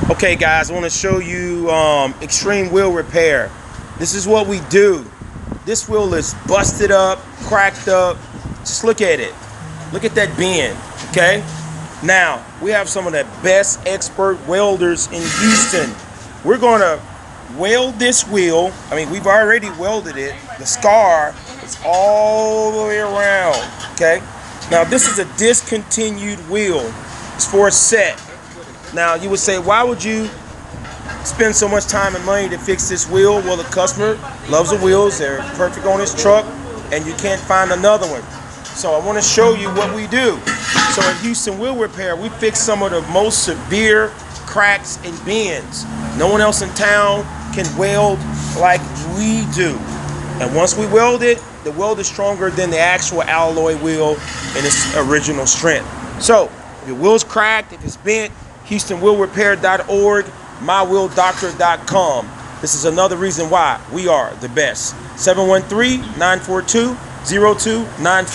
Okay guys, I want to show you extreme wheel repair. This is what we do. This wheel is busted up, cracked up. Just look at it. Look at that bend, okay? Now, we have some of the best expert welders in Houston. We're going to weld this wheel. I mean, we've already welded it. The scar is all the way around, okay? Now, this is a discontinued wheel. It's for a set. Now, you would say, why would you spend so much time and money to fix this wheel? Well, the customer loves the wheels. They're perfect on his truck, and you can't find another one. So I want to show you what we do. So at Houston Wheel Repair, we fix some of the most severe cracks and bends. No one else in town can weld like we do. And once we weld it, the weld is stronger than the actual alloy wheel in its original strength. So if your wheel's cracked, if it's bent, HoustonWheelRepair.org, mywheeldoctor.com. This is another reason why we are the best. 713-942-0294.